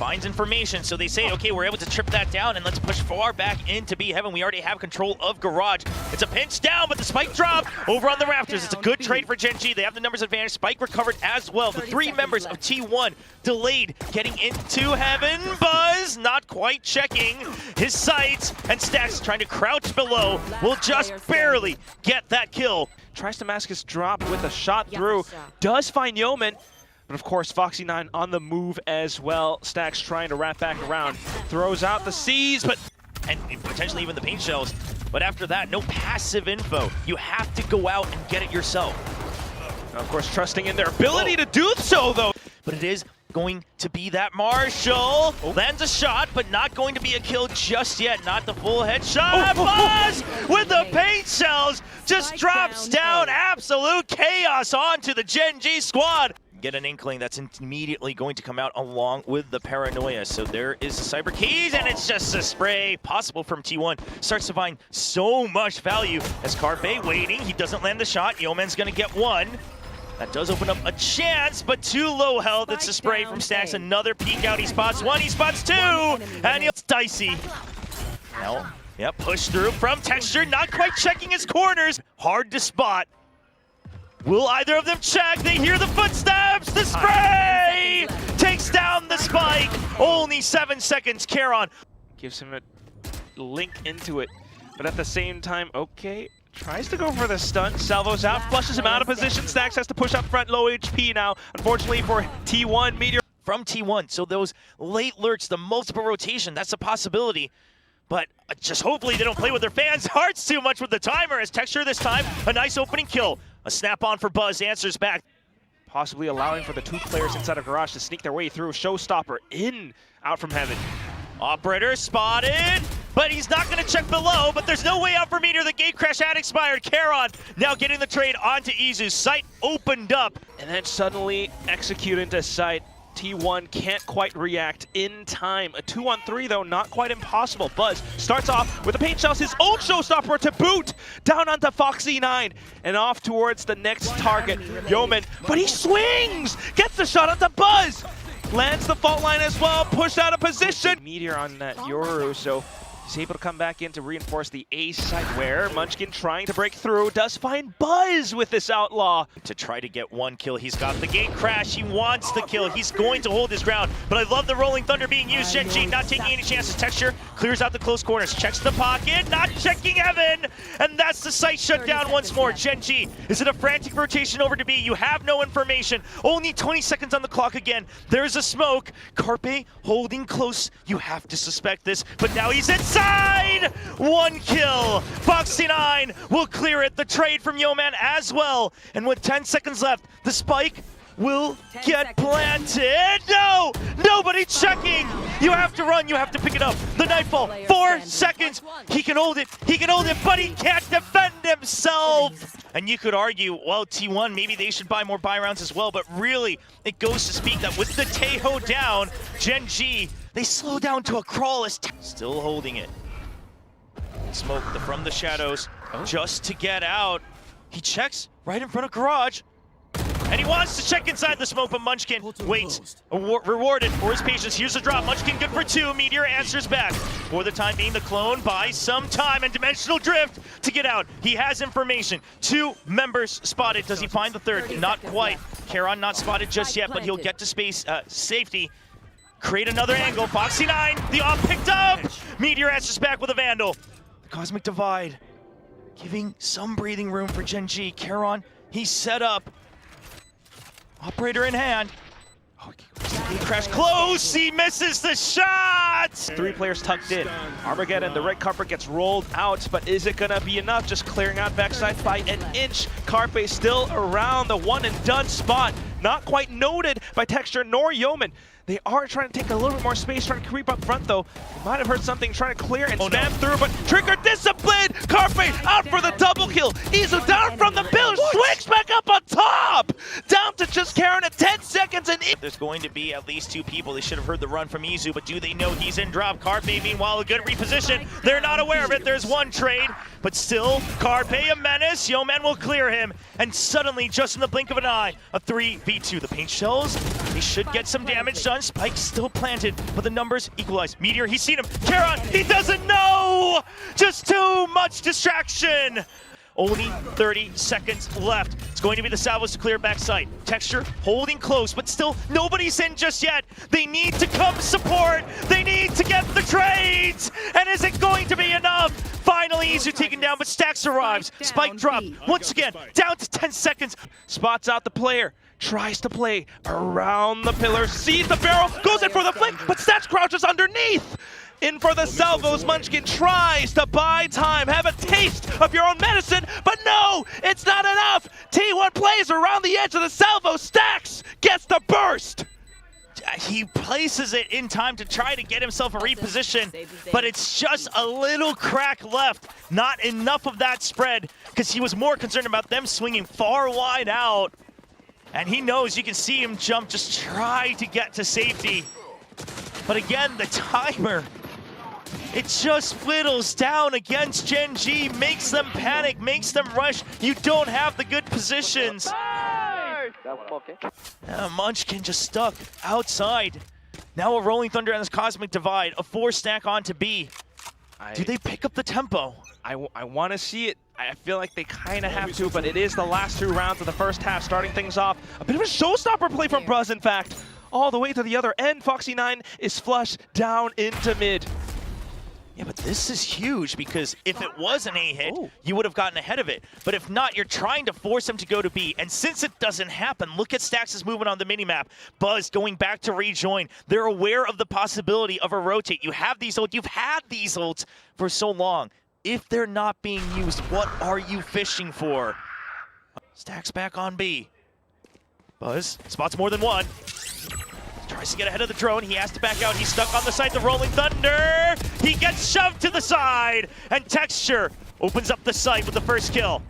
finds information, so they say, okay, we're able to trip that down, and let's push far back into B Heaven. We already have control of Garage. It's a pinch down, but the spike drop over on the rafters. It's a good trade for Gen G. They have the numbers advantage. Spike recovered as well. The 3 members of T1 delayed getting into Heaven. Buzz not quite checking his sights, and Stacks trying to crouch below will just barely get that kill. Tries to mask his drop with a shot through. Does find Yeoman. But of course, Foxy9 on the move as well. Stacks trying to wrap back around. Throws out the C's, but and potentially even the paint shells. But after that, no passive info. You have to go out and get it yourself. of course trusting in their ability to do so, though. But it is going to be that Marshall. Lands a shot, but not going to be a kill just yet. Not the full headshot. Buzz with the paint shells just drops down. Absolute chaos onto the Gen G squad. Get an inkling that's immediately going to come out along with the paranoia. So there is the Cyber Keys, and it's just a spray possible from T1. Starts to find so much value as Carpe waiting. He doesn't land the shot. Yeoman's going to get one. That does open up a chance, but too low health. It's a spray from Stacks. Another peek out. He spots one, he spots two, and it's dicey. Well, yeah, push through from Texture, not quite checking his corners. Hard to spot. Will either of them check? They hear the footsteps. The spray takes down the spike. Only 7 seconds. Karon gives him a link into it, but at the same time, okay. Tries to go for the stunt, salvos out, flushes him out of position. Stacks has to push up front, low HP now. Unfortunately for T1, Meteor. From T1, so those late lurks, the multiple rotation, that's a possibility. But just hopefully they don't play with their fans' hearts too much with the timer. As Texture this time, a nice opening kill. A snap-on for Buzz, answers back. Possibly allowing for the 2 players inside of Garage to sneak their way through. Showstopper in, out from Heaven. Operator spotted, but he's not going to check below, but there's no way out for Meteor. The gate crash had expired. Karon now getting the trade onto Izu. Sight opened up. And then suddenly execute into sight. T1 can't quite react in time. A 2-on-3 though, not quite impossible. Buzz starts off with the paint shells, his own showstopper to boot, down onto Foxy9, and off towards the next target, Yeoman, but he swings! Gets the shot onto Buzz! Lands the fault line as well, pushed out of position! Meteor on that Yoru, so he's able to come back in to reinforce the A side where Munchkin trying to break through, does find Buzz with this Outlaw. To try to get one kill, he's got the gate crash, he wants the kill, he's going to hold his ground, but I love the Rolling Thunder being used. Gen G not taking any chances. Texture clears out the close corners, checks the pocket, not checking Heaven, and that's the site shut down once more. Gen G is in a frantic rotation over to B. You have no information, only 20 seconds on the clock again. There's a smoke, Carpe holding close, you have to suspect this, but now he's inside! One kill. Foxy9 will clear it. The trade from Yeoman as well. And with 10 seconds left, the spike will get planted. No! Nobody checking! You have to run, you have to pick it up. The Nightfall, 4 seconds. He can hold it, but he can't defend himself. And you could argue, well, T1, maybe they should buy more buy rounds as well, but really, it goes to speak that with the Tejo down, Gen G, they slow down to a crawl as still holding it. Smoke from the shadows just to get out. He checks right in front of Garage. And he wants to check inside the smoke, but Munchkin waits, rewarded for his patience. Here's the drop. Munchkin good for 2. Meteor answers back. For the time being, the clone buys some time and Dimensional Drift to get out. He has information. 2 members spotted. Does he find the 3rd? Not quite. Karon not spotted just yet, but he'll get to space safety. Create another angle. Foxy9, the off picked up. Meteor answers back with a Vandal. The Cosmic Divide giving some breathing room for Gen G. Karon, he's set up. Operator in hand. Oh, he crashed close. He misses the shot. 3 players tucked in. Armageddon, the red carpet gets rolled out, but is it gonna be enough? Just clearing out backside by an inch. Carpe still around the one and done spot. Not quite noted by Texture nor Yeoman. They are trying to take a little bit more space, trying to creep up front though. You might have heard something trying to clear and spam through, but Trigger disciplined! Carpe out for the double kill! Izu down from the pillar, swings back up on top! Down to just Karon at 10 seconds and there's going to be at least 2 people. They should have heard the run from Izu, but do they know he's in drop? Carpe, meanwhile, a good reposition. They're not aware of it. There's one trade, but still, Carpe a menace. Yeoman will clear him, and suddenly, just in the blink of an eye, a 3v2. The paint shells, they should get some damage done. stun. Spike still planted, but the numbers equalize. Meteor, he's seen him. Karon, he doesn't know! Just too much distraction! Only 30 seconds left. It's going to be the salvos to clear backside. Texture holding close, but still nobody's in just yet. They need to come support. They need to get the trades. And is it going to be enough? Finally, Izu taken down, but Stax arrives. Spike drop once again, down to 10 seconds. Spots out the player, tries to play around the pillar, sees the barrel, goes in for the flick, but Stax crouches underneath. In for the salvos, Munchkin tries to buy time, have a taste of your own medicine, but no, it's not enough. T1 plays around the edge of the salvo, Stax gets the burst. He places it in time to try to get himself a reposition, but it's just a little crack left. Not enough of that spread, because he was more concerned about them swinging far wide out. And he knows, you can see him jump, just try to get to safety. But again, the timer, it just whittles down against Gen G, makes them panic, makes them rush. You don't have the good positions. Munchkin just stuck outside. Now a Rolling Thunder and this Cosmic Divide, a 4-stack onto B. Do they pick up the tempo? I want to see it. I feel like they kind of have to, but it is the last 2 rounds of the first half, starting things off. A bit of a showstopper play from Bruz, in fact. All the way to the other end, Foxy9 is flushed down into mid. Yeah, but this is huge, because if it was an A hit, you would have gotten ahead of it. But if not, you're trying to force him to go to B. And since it doesn't happen, look at Stax's movement on the minimap. Buzz going back to rejoin. They're aware of the possibility of a rotate. You have these ults. You've had these ults for so long. If they're not being used, what are you fishing for? Stax back on B. Buzz spots more than one. Tries to get ahead of the drone. He has to back out. He's stuck on the side. The Rolling Thunder. He gets shoved to the side. And Texture opens up the site with the first kill.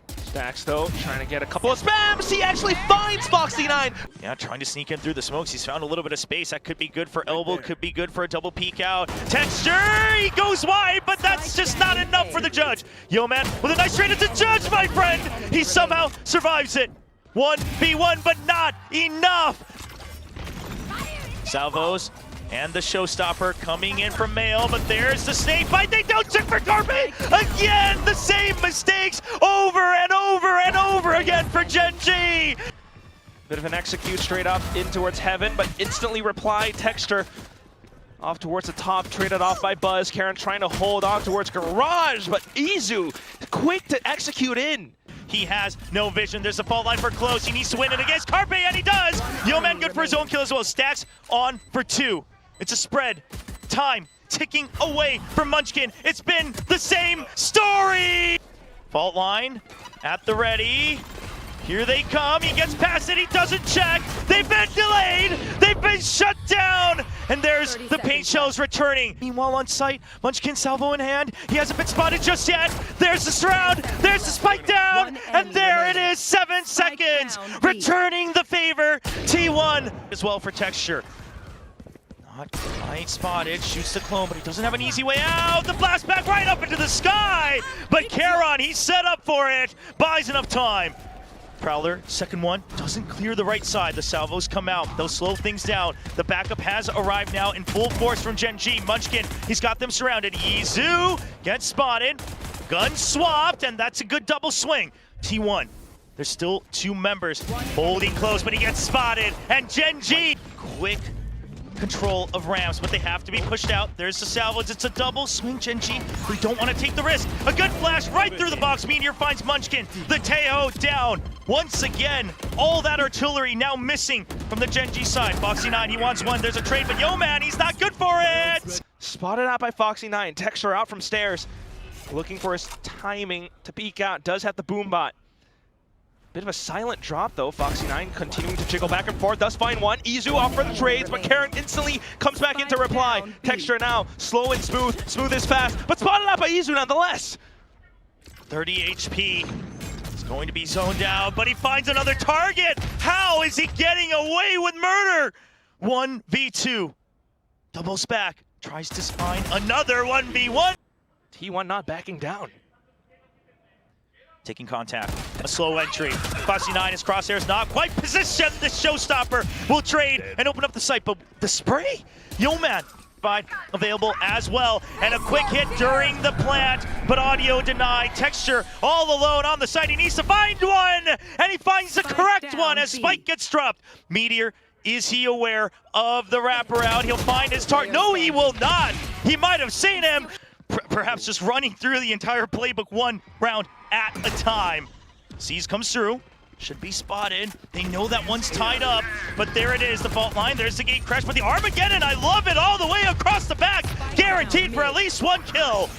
Stax, though, trying to get a couple of spams. He actually finds Foxy9. Yeah, trying to sneak in through the smokes. He's found a little bit of space. That could be good for elbow. Could be good for a double peek out. Texture, he goes wide, but that's just not enough for the judge. Yo, man, with a nice trade, it's a judge, my friend. He somehow survives it. 1v1, but not enough. Salvos and the showstopper coming in from Mail, but there's the snake bite. They don't check for Carpe. Again, the same mistakes over and over and over again for Gen G. Bit of an execute straight up in towards Heaven, but instantly reply. Texture off towards the top, traded off by Buzz. Karon trying to hold on towards Garage, but Izu quick to execute in. He has no vision. There's a fault line for close. He needs to win it against Carpe, and he does. Yo, man, good for his own kill as well. Stacks on for 2. It's a spread. Time ticking away from Munchkin. It's been the same story. Fault line at the ready. Here they come. He gets past it. He doesn't check. They've been delayed. They've been shut down. And there's the paint shells returning. Meanwhile, on site, Munchkin salvo in hand. He hasn't been spotted just yet. There's the surround. There's the spike down. And there it is. 7 seconds. Returning the favor. T1 as well for Texture. Not quite spotted. Shoots the clone, but he doesn't have an easy way out. The blast back right up into the sky. But Karon, he's set up for it. Buys enough time. Prowler, second one, doesn't clear the right side. The salvos come out. They'll slow things down. The backup has arrived now in full force from Gen G. Munchkin, he's got them surrounded. Izu gets spotted. Gun swapped, and that's a good double swing. T1, there's still 2 members holding close, but he gets spotted. And Gen G, quick control of ramps, but they have to be pushed out. There's the salvos. It's a double swing. Gen G, we don't want to take the risk. A good flash right through the box. Meteor finds Munchkin. The Teho down. Once again, all that artillery now missing from the Gen G side. Foxy9, he wants one. There's a trade, but yo, man, he's not good for it. Spotted out by Foxy9. Texture out from stairs. Looking for his timing to peek out. Does have the boom bot. Bit of a silent drop though. Foxy9 continuing to jiggle back and forth, does find one. Izu off for the trades, but Karon instantly comes back into reply. Texture now, slow and smooth. Smooth is fast, but spotted out by Izu nonetheless. 30 HP. He's going to be zoned out, but he finds another target. How is he getting away with murder? 1v2. Doubles back. Tries to find another 1v1. T1 not backing down. Taking contact. A slow entry. Foxy9, his crosshairs not quite positioned. The showstopper will trade and open up the site, but the spray? Yo, man. Available as well, and a quick hit during the plant, but audio denied. Texture all alone on the site. He needs to find one, and he finds the correct one as Spike gets dropped. Meteor, is he aware of the wraparound? He'll find his target. No, he will not. He might have seen him. Perhaps just running through the entire playbook one round at a time. Seas comes through. Should be spotted. They know that one's tied up, but there it is, the fault line. There's the gate crash, but the Armageddon, I love it all the way across the back. Guaranteed for at least one kill.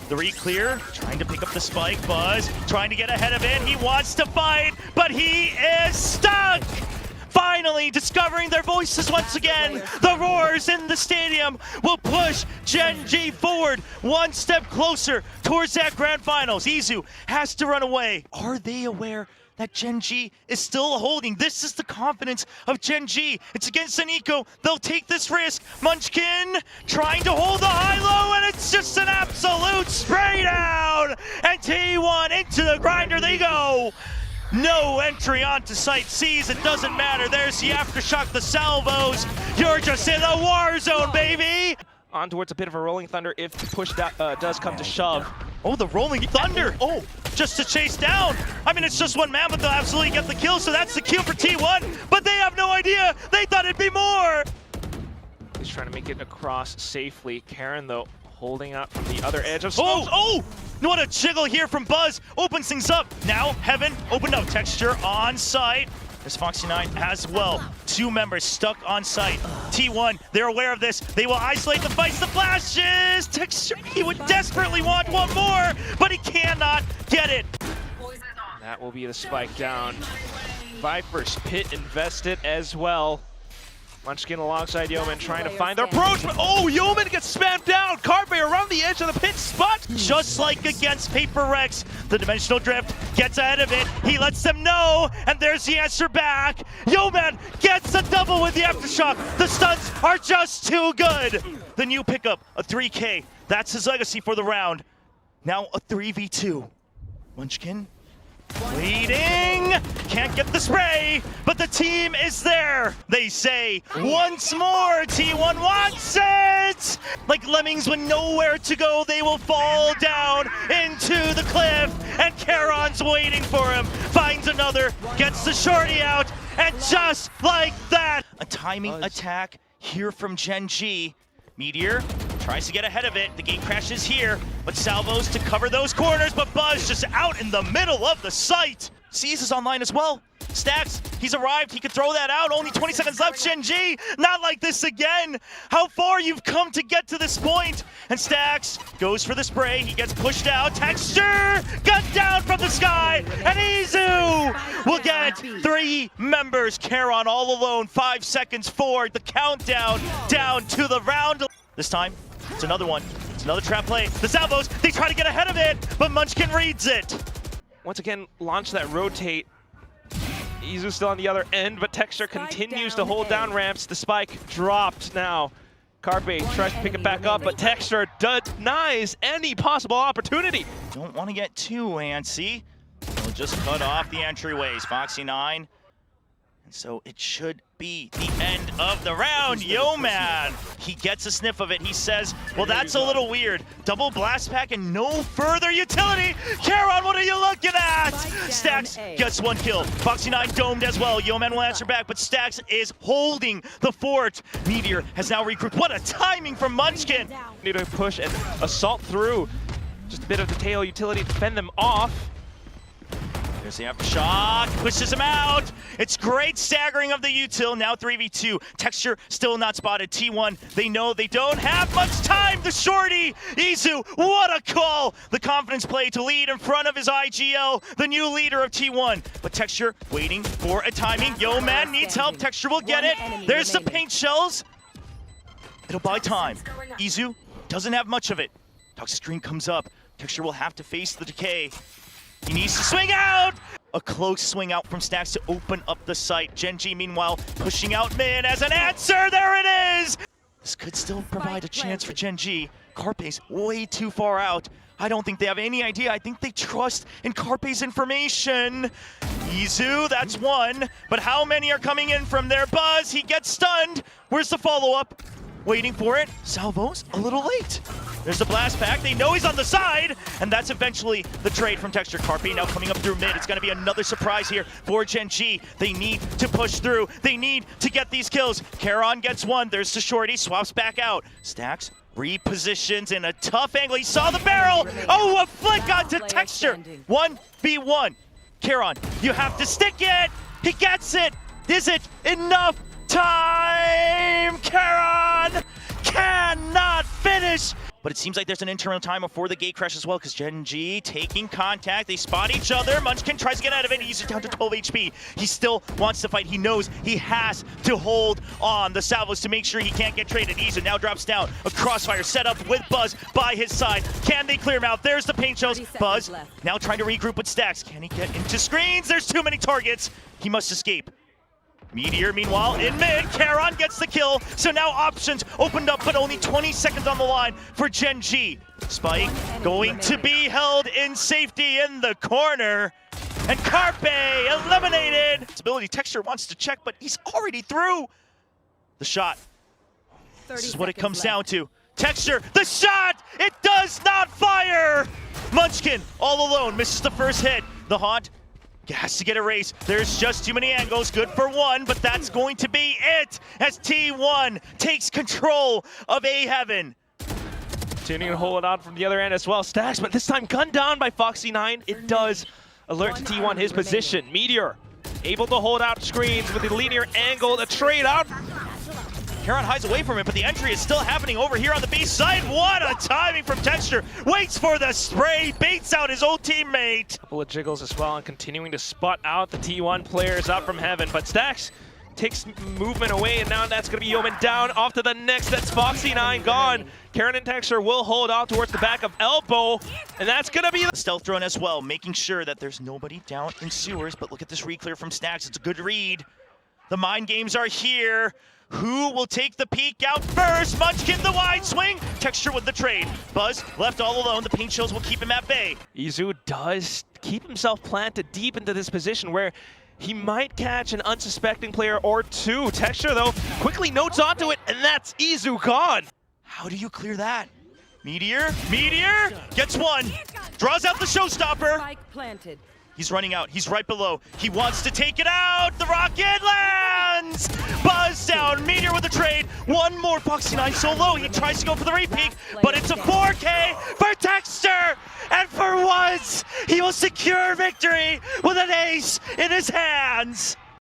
The re-clear, trying to pick up the spike. Buzz trying to get ahead of it. He wants to fight, but he is stuck. Finally discovering their voices once again. The roars in the stadium will push Gen G forward one step closer towards that grand finals. Izu has to run away. Are they aware that Gen G is still holding? This is the confidence of Gen G. It's against Nico. They'll take this risk. Munchkin trying to hold the high-low, and it's just an absolute spray down. And T1 into the grinder they go. No entry onto site. Seas, it doesn't matter. There's the aftershock, the salvos. You're just in the war zone, baby. On towards a bit of a rolling thunder if push does come to shove. Oh, the rolling thunder. Oh, just to chase down. I mean, it's just one man, but they'll absolutely get the kill, so that's the kill for T1. But they have no idea. They thought it'd be more. He's trying to make it across safely. Karen, though, holding out from the other edge of smoke. Oh, what a jiggle here from Buzz. Opens things up. Now, Heaven opened up. Texture on site. There's Foxy9 as well. Two members stuck on site. T1, they're aware of this. They will isolate the fights, the flashes. Texture, he would desperately want one more, but he cannot get it. That will be the spike down. Viper's Pit invested as well. Munchkin alongside Yeoman trying to find their approach, but oh, Yeoman gets spammed down. Carpe around the edge of the pit spot. Just like against Paper Rex, the dimensional drift gets ahead of it. He lets them know, and there's the answer back. Yeoman gets a double with the aftershock. The stuns are just too good. The new pickup, a 3K. That's his legacy for the round. Now a 3v2. Munchkin waiting, can't get the spray, but the team is there. They say once more, T1 wants it. Like lemmings with nowhere to go, they will fall down into the cliff, and Charon's waiting for him. Finds another, gets the shorty out, and just like that, a timing attack here from Gen G. Meteor tries to get ahead of it. The gate crashes here, but salvos to cover those corners, but Buzz just out in the middle of the site. Seas is online as well. Stacks, he's arrived. He could throw that out. Only 20 seconds left. Gen G, not like this again. How far you've come to get to this point. And Stacks goes for the spray. He gets pushed out. Texture, gun down from the sky. And Izu will get 3 members. Charon all alone. 5 seconds forward. The countdown down to the round. This time, it's another one. It's another trap play. The salvos, they try to get ahead of it, but Munchkin reads it. Once again, launch that rotate. Izu still on the other end, but Texture continues to hold down ramps. The spike dropped now. Carpe tries to pick it back up, but Texture denies any possible opportunity. Don't want to get too antsy. They'll just cut off the entryways. Foxy9. And so it should be the end of the round. Yo, man. He gets a sniff of it. He says, well, that's a little weird. Double blast pack and no further utility. Charon, what are you looking at? Stacks gets 1 kill. Foxy9 domed as well. Yo, man will answer back, but Stacks is holding the fort. Meteor has now regrouped. What a timing from Munchkin. Need to push and assault through. Just a bit of the tail utility to fend them off. There's the aftershock, pushes him out. It's great staggering of the util, now 3v2. Texture still not spotted. T1, they know they don't have much time. The shorty, Izu, what a call. The confidence play to lead in front of his IGL, the new leader of T1. But Texture waiting for a timing. Yo, man needs help. Texture will get it. There's the paint shells. It'll buy time. Izu doesn't have much of it. Toxic screen comes up. Texture will have to face the decay. He needs to swing out! A close swing out from Stacks to open up the site. Gen G, meanwhile, pushing out mid as an answer. There it is! This could still provide a chance for Gen G. Carpe's way too far out. I don't think they have any idea. I think they trust in Carpe's information. Izu, that's one. But how many are coming in from there? Buzz, he gets stunned. Where's the follow-up? Waiting for it. Salvo's a little late. There's the blast pack. They know he's on the side. And that's eventually the trade from Texture. Carpe now coming up through mid. It's going to be another surprise here for Gen G. They need to push through. They need to get these kills. Charon gets one. There's the shorty. Swaps back out. Stacks repositions in a tough angle. He saw the barrel. Oh, a flick onto Texture. 1v1. Charon, you have to stick it. He gets it. Is it enough time? Charon cannot finish. But it seems like there's an internal time before the gate crash as well, because Gen G taking contact. They spot each other. Munchkin tries to get out of it. He's down to 12 HP. He still wants to fight. He knows he has to hold on the salvos to make sure he can't get traded. Izu now drops down. A crossfire set up with Buzz by his side. Can they clear him out? There's the paint shells. Buzz now trying to regroup with Stacks. Can he get into screens? There's too many targets. He must escape. Meteor, meanwhile, in mid, Charon gets the kill, so now options opened up, but only 20 seconds on the line for Gen G. Spike going to be held in safety in the corner, and Carpe eliminated. Ability Texture wants to check, but he's already through. The shot. This is what it comes down to. Texture, the shot! It does not fire! Munchkin, all alone, misses the first hit. The Haunt has to get erased. There's just too many angles. Good for one, but that's going to be it as T1 takes control of A Heaven. Continuing to hold it on from the other end as well. Stacks, but this time gunned down by Foxy9. It does alert to T1 his position. Meteor able to hold out screens with the linear angle. The trade out. Charon hides away from it, but the entry is still happening over here on the B side. What a timing from Texture. Waits for the spray, baits out his old teammate. Couple of jiggles as well, and continuing to spot out the T1 players up from Heaven. But Stacks takes movement away, and now that's going to be Yeoman down. Off to the next, that's Foxy9 gone. Charon and Texture will hold out towards the back of Elbow, and that's going to be the stealth drone as well, making sure that there's nobody down in sewers. But look at this re-clear from Stacks. It's a good read. The mind games are here. Who will take the peek out first? Munchkin the wide swing. Texture with the trade. Buzz left all alone. The paint shells will keep him at bay. Izu does keep himself planted deep into this position where he might catch an unsuspecting player or two. Texture, though, quickly notes onto it, and that's Izu gone. How do you clear that? Meteor gets one. Draws out the showstopper. Spike planted. He's running out. He's right below. He wants to take it out. The rocket lands. Buzz down. Meteor with the trade. One more. Foxy9 so low. He tries to go for the repeat, but it's a 4K for Texture. And for once, he will secure victory with an ace in his hands.